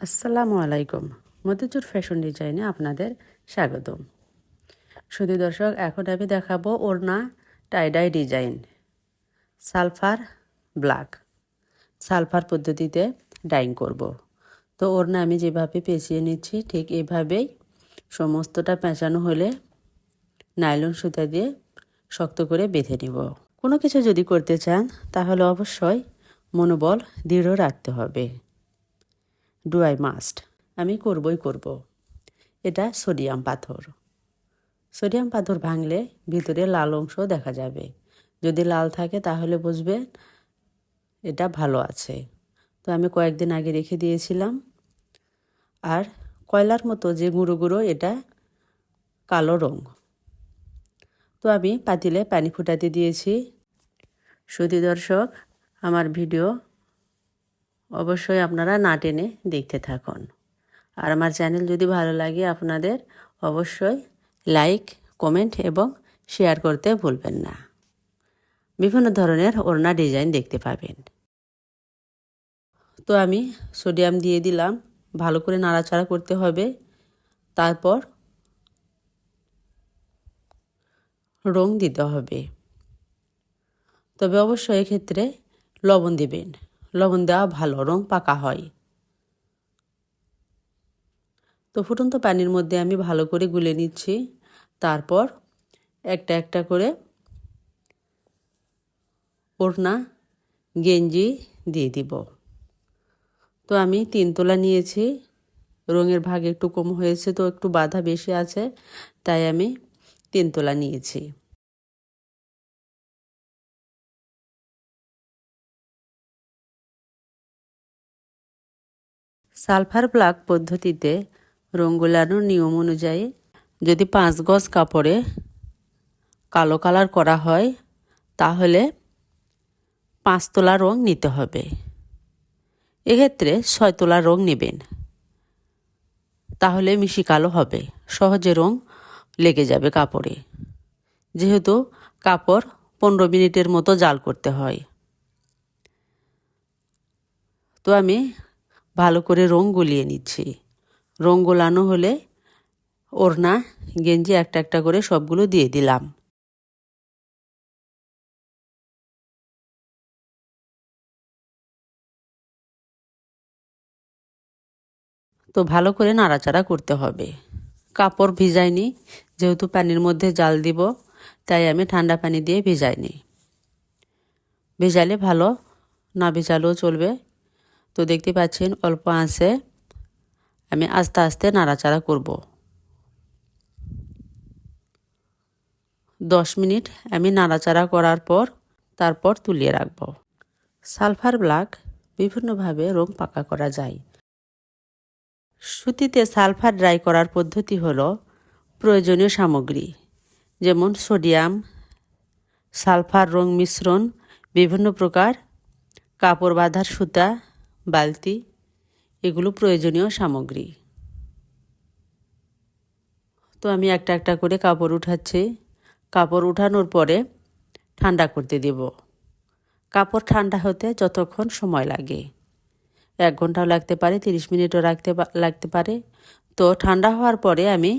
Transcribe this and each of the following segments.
আসসালামু আলাইকুম। মতিচুর ফ্যাশন ডিজাইনে আপনাদের স্বাগতম। সুধী দর্শক, এখন আমি দেখাবো ওড়না tie-dye design sulphur black. Sulphur পদ্ধতিতে ডাইং করব। তো ওড়না আমি যেভাবে পেঁচিয়ে নিচ্ছি ঠিক এভাবেই সমস্তটা পেঁচানো হলে নাইলন সুতা দিয়ে শক্ত করে বেঁধে নিব। কোনো কিছু যদি করতে চান তাহলে অবশ্যই মনোবল দৃঢ় রাখতে হবে। ডু আই মাস্ট, আমি করবই করব। এটা সোডিয়াম পাথর। সোডিয়াম পাথর ভাঙলে ভিতরে লাল অংশ দেখা যাবে। যদি লাল থাকে তাহলে বুঝবেন এটা ভালো আছে। তো আমি কয়েকদিন আগে রেখে দিয়েছিলাম। আর কয়লার মতো যে গুঁড়ো গুঁড়ো, এটা কালো রং। তো আমি পাতিলে পানি ফুটাতে দিয়েছি। সুধী দর্শক, আমার ভিডিও অবশ্যই আপনারা না টেনে দেখতে থাকুন। আর আমার চ্যানেল যদি ভালো লাগে আপনাদের অবশ্যই লাইক, কমেন্ট এবং শেয়ার করতে ভুলবেন না। বিভিন্ন ধরনের ওড়না ডিজাইন দেখতে পাবেন। তো আমি সোডিয়াম দিয়ে দিলাম, ভালো করে নাড়াচাড়া করতে হবে। তারপর রং দিতে হবে, তবে অবশ্যই এক্ষেত্রে লবণ দিবেন। লবণ দেওয়া ভালো, রং পাকা হয়। তো ফুটন্ত পানির মধ্যে আমি ভালো করে গুলে নিচ্ছি। তারপর একটা একটা করে ওড়না গেঞ্জি দিয়ে দিব। তো আমি 3 তোলা নিয়েছি। রঙের ভাগ একটু কম হয়েছে, তো একটু বাধা বেশি আছে, তাই আমি 3 তোলা নিয়েছি। সালফার ব্ল্যাক পদ্ধতিতে রং গোলানোর নিয়ম অনুযায়ী যদি 5 গজ কাপড়ে কালো কালার করা হয় তাহলে 5 তোলা রং নিতে হবে। এক্ষেত্রে 6 তোলা রং নেবেন, তাহলে মিশি কালো হবে, সহজে রং লেগে যাবে কাপড়ে। যেহেতু কাপড় 15 মিনিটের মতো জাল করতে হয়। তো আমি ভালো করে রং গলিয়ে নিচ্ছি। রং গোলানো হলে ওড়না গেঞ্জি একটা একটা করে সবগুলো দিয়ে দিলাম। তো ভালো করে নাড়াচাড়া করতে হবে। কাপড় ভিজাইনি, যেহেতু পানির মধ্যে জাল দিব, তাই আমি ঠান্ডা পানি দিয়ে ভিজাইনি। ভেজালে ভালো, না ভেজালেও চলবে। তো দেখতে পাচ্ছেন অল্প আঁচে আমি আস্তে আস্তে নাড়াচাড়া করব। 10 মিনিট আমি নাড়াচাড়া করার পর তারপর তুলিয়ে রাখব। সালফার ব্ল্যাক বিভিন্নভাবে রং পাকা করা যায়। সুতিতে সালফার ড্রাই করার পদ্ধতি হলো প্রয়োজনীয় সামগ্রী যেমন সোডিয়াম, সালফার রং মিশ্রণ, বিভিন্ন প্রকার কাপড় বাঁধার সুতা, বালতি, এগুলো প্রয়োজনীয় সামগ্রী। তো আমি একটা একটা করে কাপড় উঠাচ্ছি। কাপড় উঠানোর পরে ঠান্ডা করতে দেব। কাপড় ঠান্ডা হতে যতক্ষণ সময় লাগে, 1 ঘন্টাও লাগতে পারে, 30 মিনিটও লাগতে পারে। তো ঠান্ডা হওয়ার পরে আমি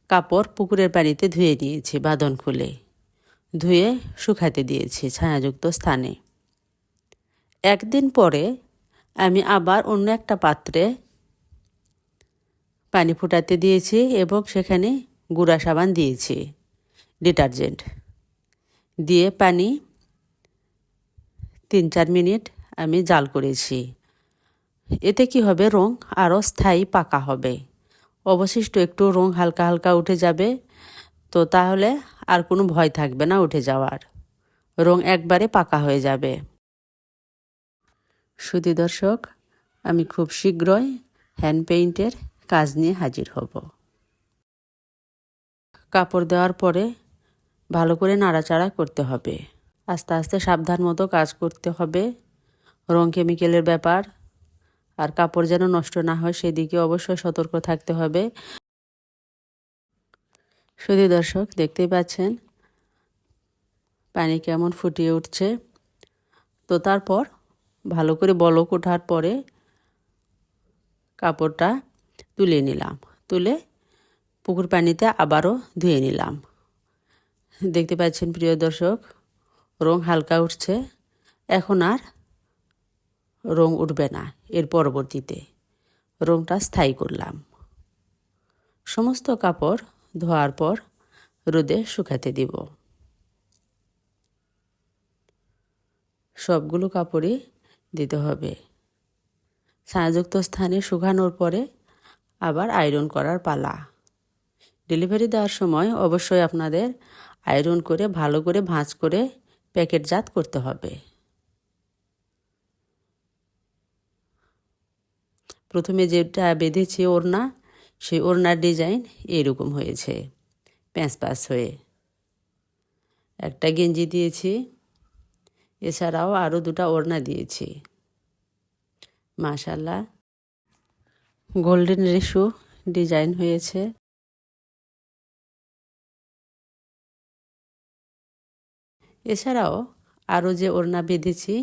কাপড় পুকুরের পানিতে ধুয়ে নিয়েছি, বাঁধন খুলে ধুয়ে শুকাতে দিয়েছি ছায়াযুক্ত স্থানে। 1 দিন পরে আমি আবার অন্য একটা পাত্রে পানি ফুটাতে দিয়েছি এবং সেখানে গুঁড়া সাবান দিয়েছি, ডিটারজেন্ট দিয়ে পানি 3-4 মিনিট আমি জাল করেছি। এতে কি হবে, রং আরও স্থায়ী পাকা হবে। অবশিষ্ট একটু রং হালকা হালকা উঠে যাবে। তো তাহলে আর কোনো ভয় থাকবে না উঠে যাওয়ার, রং একবারে পাকা হয়ে যাবে। সুধী দর্শক, আমি খুব শীঘ্রই হ্যান্ড পেইন্টের কাজ নিয়ে হাজির হব। কাপড় দেওয়ার পরে ভালো করে নাড়াচাড়া করতে হবে। আস্তে আস্তে সাবধান মতো কাজ করতে হবে। রং কেমিক্যালের ব্যাপার, আর কাপড় যেন নষ্ট না হয় সেদিকে অবশ্যই সতর্ক থাকতে হবে। সুধী দর্শক, দেখতেই পাচ্ছেন পানি কেমন ফুটিয়ে উঠছে। তো তারপর ভালো করে বলক ওঠার পরে কাপড়টা তুলে নিলাম, তুলে পুকুর পানিতে আবারও ধুয়ে নিলাম। দেখতে পাচ্ছেন প্রিয় দর্শক, রং হালকা উঠছে। এখন আর রং উঠবে না, এর পরবর্তীতে রংটা স্থায়ী করলাম। সমস্ত কাপড় ধোয়ার পর রোদে শুকাতে দিব। সবগুলো কাপড়ই দিতে হবে। ছায়াযুক্ত স্থানে শুকানোর পরে আবার আয়রন করার পালা। ডেলিভারি দেওয়ার সময় অবশ্যই আপনাদের আয়রন করে ভালো করে ভাঁজ করে প্যাকেটজাত করতে হবে। প্রথমে যেটা বেঁধেছি ওড়না, সেই ওড়নার ডিজাইন এরকম হয়েছে, প্যাঁচ প্যাঁচ হয়ে। একটা গেঞ্জি দিয়েছি, এছাড়াও আরও দুটা ওড়না দিয়েছি। মাশাআল্লাহ, গোল্ডেন রেশু ডিজাইন হয়েছে। এছাড়াও আরও যে ওড়না বেঁধেছি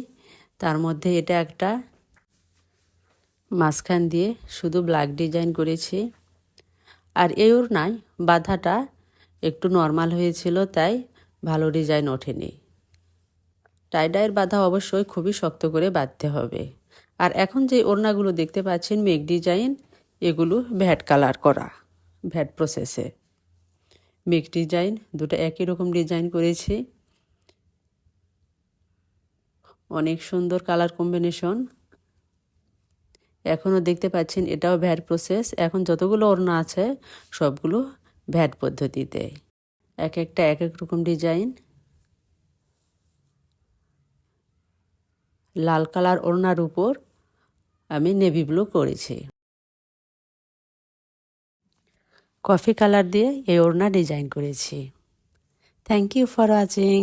তার মধ্যে এটা একটা মাঝখান দিয়ে শুধু ব্ল্যাক ডিজাইন করেছি। আর এই ওড়নায় বাঁধাটা একটু নর্মাল হয়েছিল, তাই ভালো ডিজাইন ওঠেনি। টাইডাইয়ের বাঁধা অবশ্যই খুবই শক্ত করে বাঁধতে হবে। আর এখন যে ওড়নাগুলো দেখতে পাচ্ছেন মেক ডিজাইন, এগুলো ভ্যাট কালার করা, ভ্যাট প্রসেসে। মেক ডিজাইন দুটো একই রকম ডিজাইন করেছি, অনেক সুন্দর কালার কম্বিনেশন। এখনও দেখতে পাচ্ছেন এটাও ভ্যাট প্রসেস। এখন যতগুলো ওড়না আছে সবগুলো ভ্যাট পদ্ধতিতে, এক একটা এক এক রকম ডিজাইন। লাল কালার ওড়নার উপর আমি নেভি ব্লু করেছি। কফি কালার দিয়ে এই ওড়না ডিজাইন করেছি। Thank you for watching.